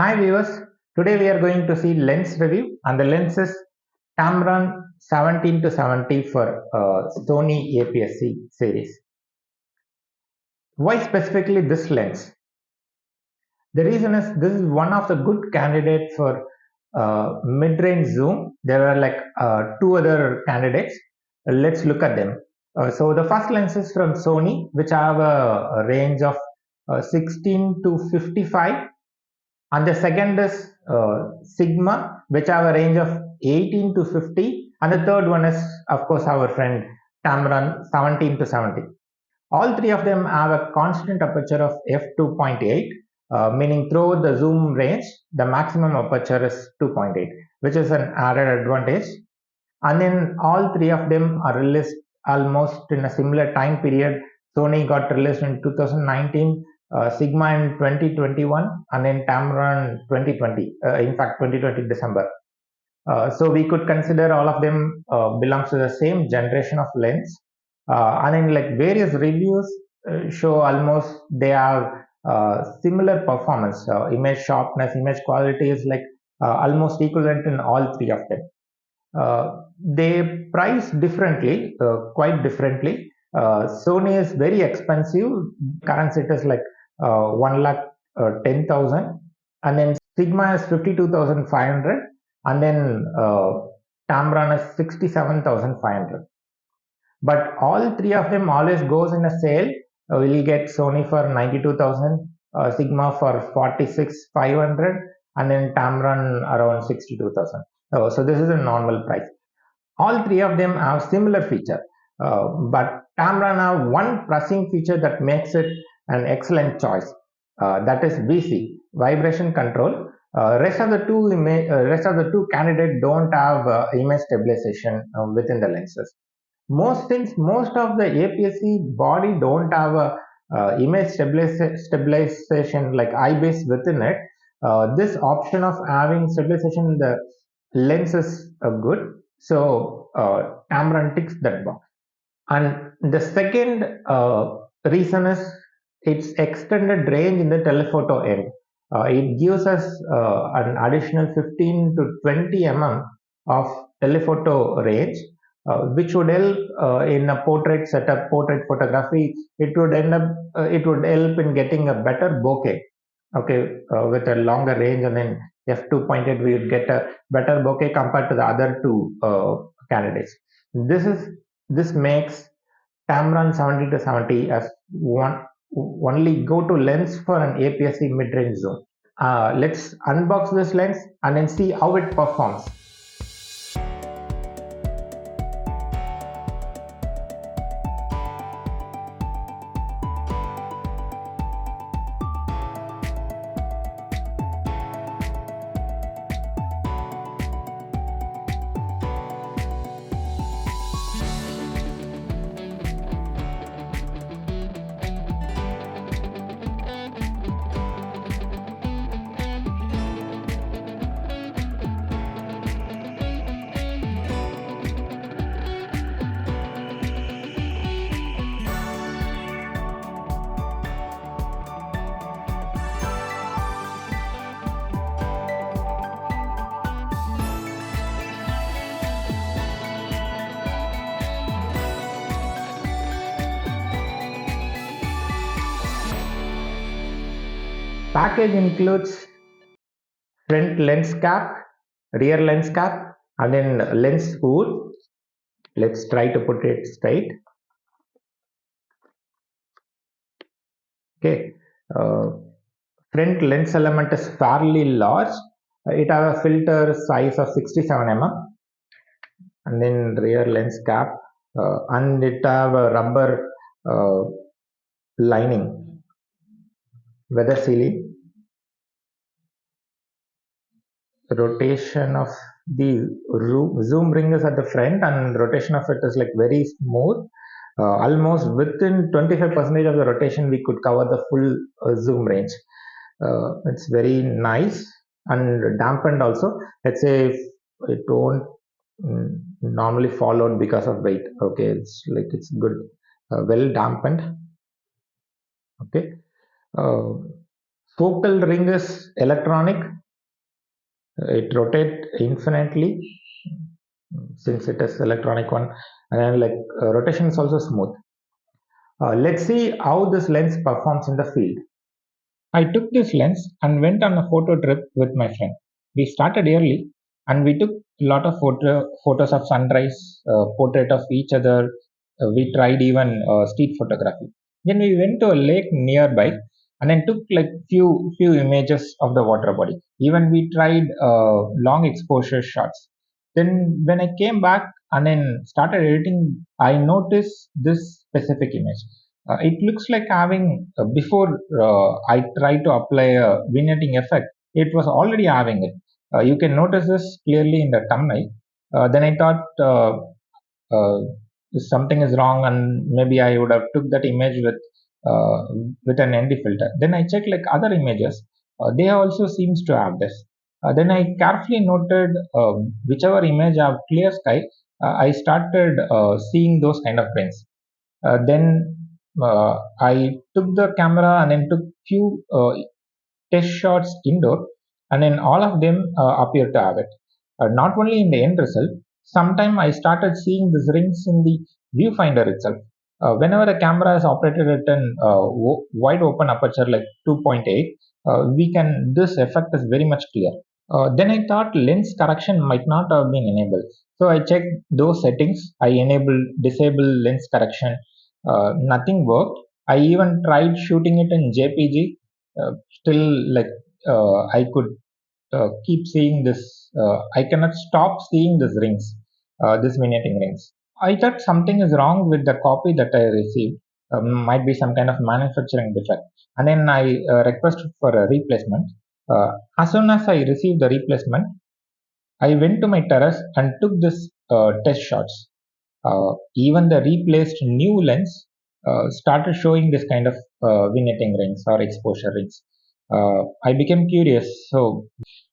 Hi viewers, today we are going to see lens review and the lens is Tamron 17-70 for Sony APS-C series. Why specifically this lens? The reason is this is one of the good candidates for mid-range zoom. There are like two other candidates. Let's look at them. So the first lens is from Sony, which have a range of 16 to 55. And the second is Sigma, which have a range of 18 to 50. And the third one is, of course, our friend Tamron 17-70. All three of them have a constant aperture of f2.8, meaning throughout the zoom range, the maximum aperture is 2.8, which is an added advantage. And then all three of them are released almost in a similar time period. Sony got released in 2019, Sigma in 2021, and then Tamron 2020, in fact 2020 December. So we could consider all of them belongs to the same generation of lens. And then like various reviews show almost they have similar performance, image sharpness, image quality is like almost equivalent in all three of them. They price differently, quite differently. Sony is very expensive. Current it is like 1,10,000, and then Sigma is 52,500, and then Tamron is 67,500. But all three of them always goes in a sale. We'll get Sony for 92,000, Sigma for 46,500, and then Tamron around 62,000. So this is a normal price. All three of them have similar feature, but Tamron have one pressing feature that makes it an excellent choice. That is VC, vibration control. Rest of the two candidates don't have image stabilization within the lenses. Most of the APS-C body don't have a image stabilization like IBIS within it. This option of having stabilization in the lens is good. So Tamron ticks that box. And the second reason is its extended range in the telephoto end. It gives us an additional 15 to 20 mm of telephoto range, which would help in a portrait setup, portrait photography. It would help in getting a better bokeh. Okay, with a longer range, and then f2.8 we would get a better bokeh compared to the other two candidates. This makes Tamron 70-70 as only go-to lens for an APS-C mid-range zoom. Let's unbox this lens and then see how it performs. Package includes front lens cap, rear lens cap, and then lens spool. Let's try to put it straight. Okay, front lens element is fairly large. It has a filter size of 67 mm, and then rear lens cap, and it have a rubber lining, weather sealing. Rotation of the zoom ring is at the front, and rotation of it is like very smooth. Almost within 25% of the rotation we could cover the full zoom range. It's very nice and dampened also. Let's say if it won't normally fall out because of weight. Okay, it's like it's good, well dampened. Okay, focal ring is electronic. It rotates infinitely since it is electronic one, and then rotation is also smooth. Let's see how this lens performs in the field. I took this lens and went on a photo trip with my friend. We started early and we took a lot of photos of sunrise, portrait of each other. We tried even street photography. Then we went to a lake nearby and then took few images of the water body. Even we tried long exposure shots. Then when I came back and then started editing, I noticed this specific image. It looks like having before I tried to apply a vignetting effect, it was already having it. You can notice this clearly in the thumbnail. Then I thought uh, something is wrong, and maybe I would have took that image uh, with an ND filter. Then I checked other images; they also seems to have this. Then I carefully noted whichever image have clear sky. I started seeing those kind of rings. Then I took the camera and then took few test shots indoor, and then all of them appear to have it. Not only in the end result, sometime I started seeing these rings in the viewfinder itself. Whenever the camera is operated at an wide open aperture like 2.8, we can this effect is very much clear. Then I thought lens correction might not have been enabled. So I checked those settings. I enabled disable lens correction. Nothing worked. I even tried shooting it in JPG. Still, I could keep seeing this. I cannot stop seeing these rings, these vignetting rings. I thought something is wrong with the copy that I received. Might be some kind of manufacturing defect. And then I requested for a replacement. As soon as I received the replacement, I went to my terrace and took this test shots. Even the replaced new lens started showing this kind of vignetting rings or exposure rings. I became curious, so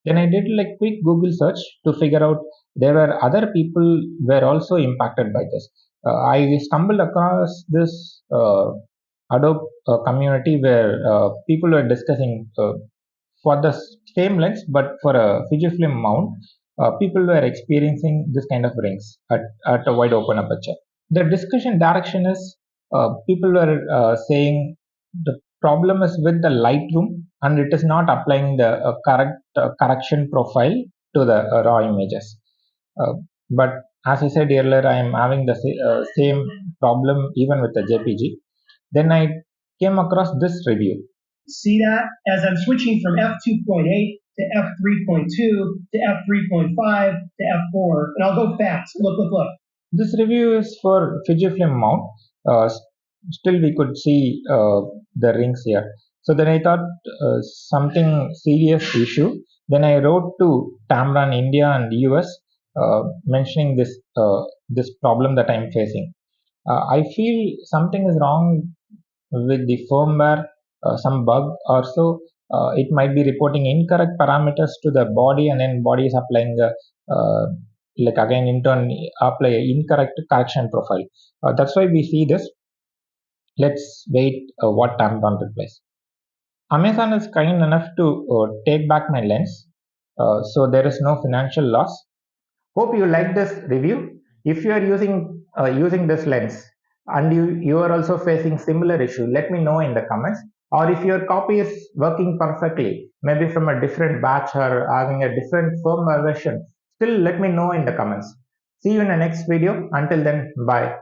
then I did quick Google search to figure out there were other people were also impacted by this. I stumbled across this Adobe community where people were discussing for the same lens, but for a Fujifilm mount, people were experiencing this kind of rings at a wide open aperture. The discussion direction is people were saying the problem is with the Lightroom and it is not applying the correct correction profile to the raw images. Uh, but as I said earlier, I am having the same problem even with the JPG. Then I came across this review. See that? As I'm switching from F2.8 to F3.2 to F3.5 to F4, and I'll go fast. Look. This review is for Fujifilm mount. Still, we could see the rings here. So then I thought something serious issue. Then I wrote to Tamron India and US mentioning this problem that I'm facing. I feel something is wrong with the firmware, some bug or so. It might be reporting incorrect parameters to the body, and then body is applying again in turn apply incorrect correction profile. That's why we see this. Let's wait what Tamron replies. Amazon is kind enough to take back my lens, so there is no financial loss. Hope you like this review. If you are using this lens and you are also facing similar issue, let me know in the comments. Or if your copy is working perfectly, maybe from a different batch or having a different firmware version, still let me know in the comments. See you in the next video. Until then, bye.